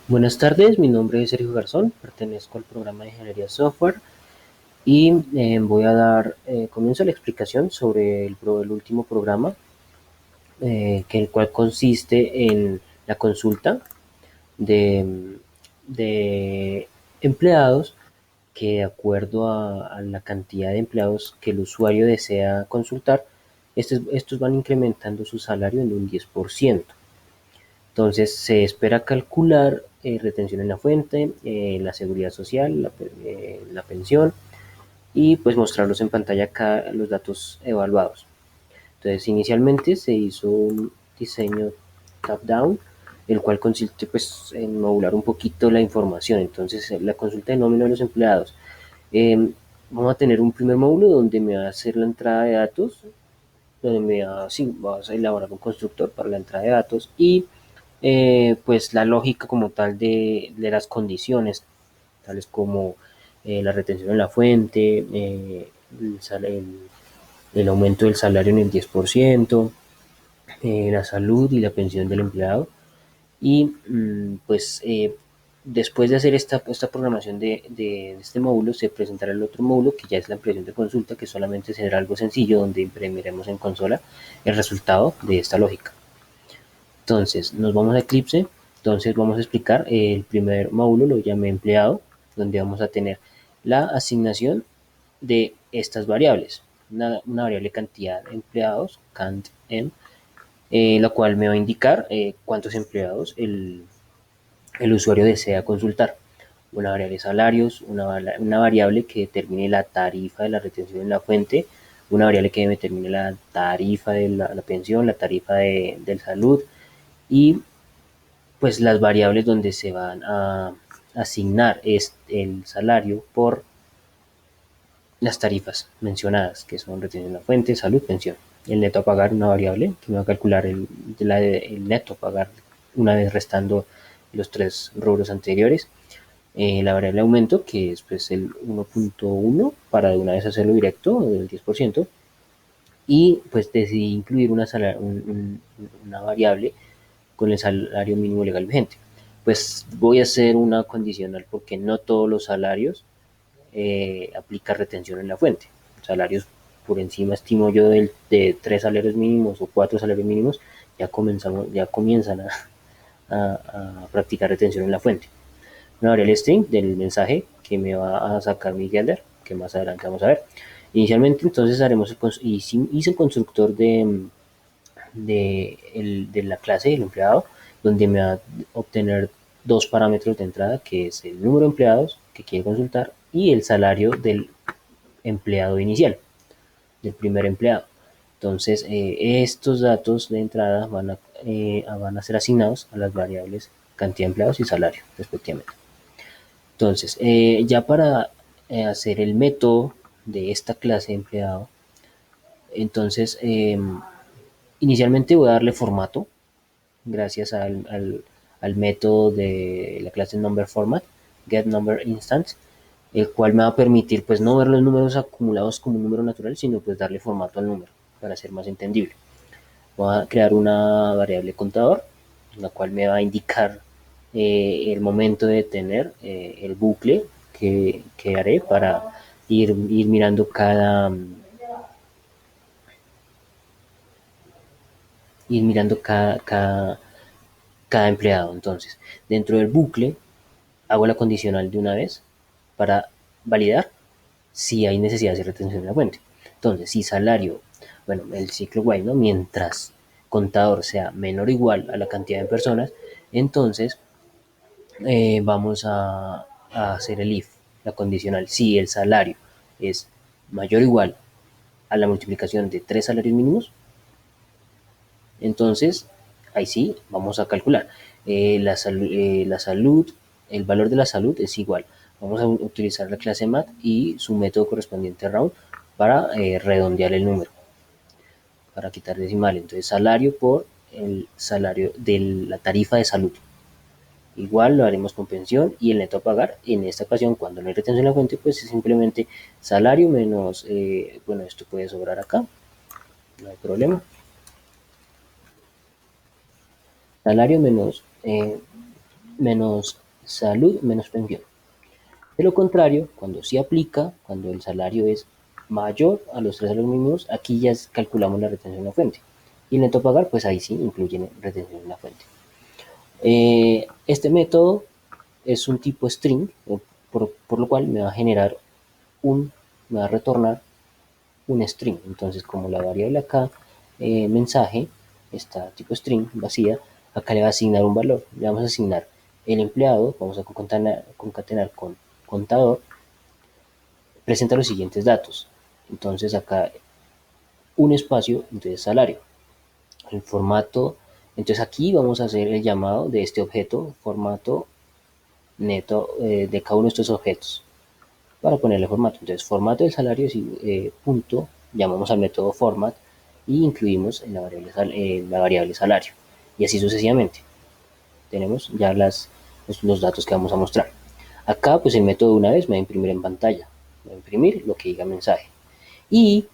Buenas tardes, mi nombre es Sergio Garzón, pertenezco al programa de Ingeniería Software y voy a dar comienzo a la explicación sobre el último programa, que el cual consiste en la consulta de empleados que de acuerdo a la cantidad de empleados que el usuario desea consultar, estos van incrementando su salario en un 10%. Entonces se espera calcular retención en la fuente, la seguridad social, la pensión y pues mostrarlos en pantalla acá los datos evaluados. Entonces inicialmente se hizo un diseño top-down, el cual consiste pues en modular un poquito la información. Entonces la consulta de nómina de los empleados. Eh, Vamos a tener un primer módulo donde me va a hacer la entrada de datos, donde sí, vamos a elaborar un constructor para la entrada de datos y pues la lógica como tal de las condiciones, tales como la retención en la fuente, el aumento del salario en el 10%, la salud y la pensión del empleado. Y pues después de hacer esta programación de este módulo, se presentará el otro módulo que ya es la impresión de consulta, que solamente será algo sencillo donde imprimiremos en consola el resultado de esta lógica. Entonces, nos vamos a Eclipse. Entonces, vamos a explicar el primer módulo, lo llamé empleado, donde vamos a tener la asignación de estas variables. Una variable cantidad de empleados, cant en, la cual me va a indicar cuántos empleados el usuario desea consultar. Una variable salarios, una variable que determine la tarifa de la retención en la fuente, una variable que determine la tarifa de la pensión, la tarifa de salud, y pues las variables donde se van a asignar es el salario por las tarifas mencionadas, que son retención de la fuente, salud, pensión. El neto a pagar, una variable que me va a calcular el neto a pagar una vez restando los tres rubros anteriores. La variable aumento, que es pues el 1.1 para de una vez hacerlo directo, del 10%. Y pues decidí incluir una variable con el salario mínimo legal vigente. Pues voy a hacer una condicional porque no todos los salarios aplica retención en la fuente. Salarios por encima, estimo yo, de 3 salarios mínimos o 4 salarios mínimos, ya comienzan a practicar retención en la fuente. Una variable string del mensaje que me va a sacar mi getter, que más adelante vamos a ver. Inicialmente entonces hice el constructor de la clase del empleado, donde me va a obtener dos parámetros de entrada, que es el número de empleados que quiere consultar y el salario del empleado inicial, del primer empleado. Entonces, estos datos de entrada van a ser asignados a las variables cantidad de empleados y salario, respectivamente. Entonces, ya para hacer el método de esta clase de empleado, entonces, inicialmente voy a darle formato gracias al método de la clase number format, getNumberInstance, el cual me va a permitir pues no ver los números acumulados como un número natural, sino pues darle formato al número para ser más entendible. Voy a crear una variable contador, la cual me va a indicar el momento de tener el bucle que haré para ir mirando cada empleado. Entonces, dentro del bucle hago la condicional de una vez para validar si hay necesidad de retención de la fuente. Entonces, si salario, bueno, el ciclo while, ¿no? Mientras contador sea menor o igual a la cantidad de personas, entonces vamos a hacer el if, la condicional. Si el salario es mayor o igual a la multiplicación de 3 salarios mínimos, entonces ahí sí vamos a calcular la salud, el valor de la salud es igual. Vamos a utilizar la clase mat y su método correspondiente round para redondear el número, para quitar decimal. Entonces salario por el salario de la tarifa de salud. Igual lo haremos con pensión y el neto a pagar. En esta ocasión, cuando no hay retención en la fuente, pues es simplemente salario menos, bueno, esto puede sobrar acá, no hay problema. Salario menos menos salud menos pensión. De lo contrario, cuando sí aplica, cuando el salario es mayor a los 3 salarios mínimos, aquí ya calculamos la retención en la fuente. Y el neto pagar, pues ahí sí incluye retención en la fuente. Este método es un tipo string, por lo cual me va a generar me va a retornar un string. Entonces, como la variable acá, mensaje, está tipo string vacía, acá le va a asignar un valor. Le vamos a asignar el empleado, vamos a concatenar con contador, presenta los siguientes datos. Entonces, acá un espacio, entonces salario. El formato, entonces aquí vamos a hacer el llamado de este objeto, formato neto de cada uno de estos objetos para ponerle formato. Entonces, formato del salario es punto, llamamos al método format y incluimos en la variable salario. Y así sucesivamente. Tenemos ya los datos que vamos a mostrar. Acá, pues el método de una vez me va a imprimir en pantalla. Me va a imprimir lo que diga mensaje. Y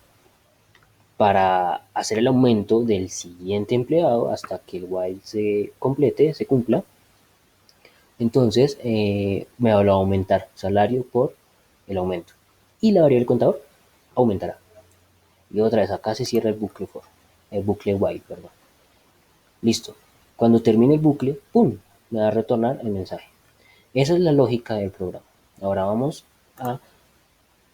para hacer el aumento del siguiente empleado hasta que el while se complete, se cumpla, entonces me va a aumentar salario por el aumento. Y la variable contador aumentará. Y otra vez acá se cierra el bucle while, perdón. Listo. Cuando termine el bucle, ¡pum! Me va a retornar el mensaje. Esa es la lógica del programa. Ahora vamos a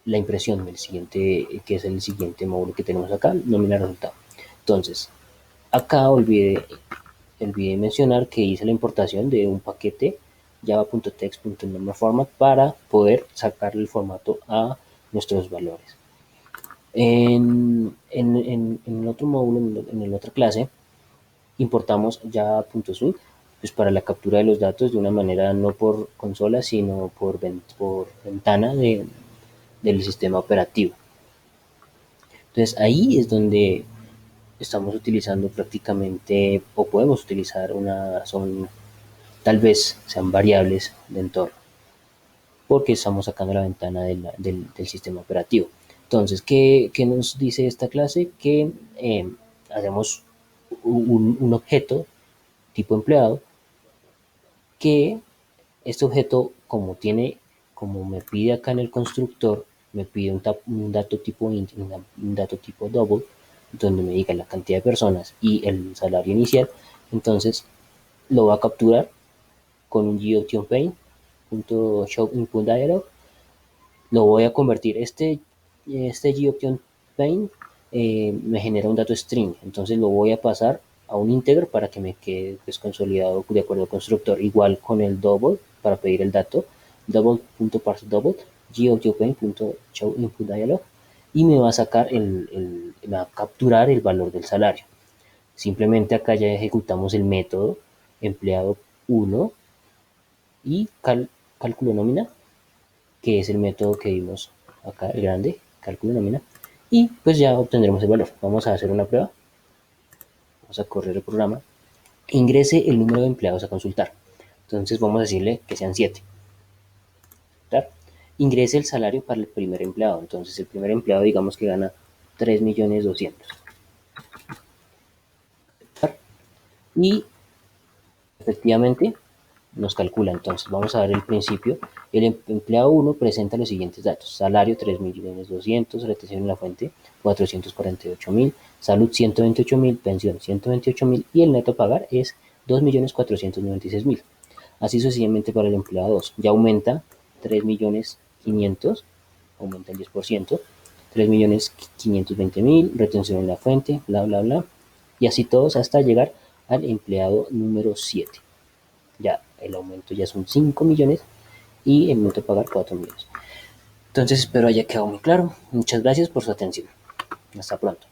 la impresión del siguiente, que es el siguiente módulo que tenemos acá, nómina resultado. Entonces, acá olvidé mencionar que hice la importación de un paquete java.text.numberFormat para poder sacarle el formato a nuestros valores. En el otro módulo, en la otra clase, importamos java.swing pues para la captura de los datos de una manera no por consola, sino por ventana del sistema operativo. Entonces ahí es donde estamos utilizando prácticamente, o podemos utilizar tal vez sean variables de entorno, porque estamos sacando la ventana del sistema operativo. Entonces, ¿qué nos dice esta clase? Que hacemos un objeto tipo empleado, que este objeto, como me pide acá en el constructor, me pide un dato tipo int, un dato tipo double, donde me diga la cantidad de personas y el salario inicial. Entonces lo va a capturar con un GOptionPaint.showInputDialog. Lo voy a convertir. Este GOptionPaint me genera un dato string, entonces lo voy a pasar a un integer para que me quede pues, consolidado de acuerdo al constructor. Igual con el double para pedir el dato, double.parseDouble, GOptionPaint.showInputDialog, y me va a sacar me va a capturar el valor del salario. Simplemente acá ya ejecutamos el método empleado 1 y cálculo nómina, que es el método que vimos acá, el grande, cálculo nómina, y pues ya obtendremos el valor. Vamos a hacer una prueba. Vamos a correr el programa. Ingrese el número de empleados a consultar. Entonces vamos a decirle que sean 7. Ingrese el salario para el primer empleado. Entonces el primer empleado digamos que gana 3.200.000. Y efectivamente nos calcula. Entonces vamos a ver el principio. El empleado 1 presenta los siguientes datos: salario 3.200.000, retención en la fuente 448.000, salud 128.000, pensión 128.000 y el neto a pagar es 2.496.000. Así sucesivamente para el empleado 2. Ya aumenta 3.500.000, aumenta el 10%, 3.520.000, retención en la fuente, bla, bla, bla. Y así todos hasta llegar al empleado número 7. Ya el aumento ya son 5 millones y el monto a pagar 4 millones. Entonces espero haya quedado muy claro. Muchas gracias por su atención. Hasta pronto.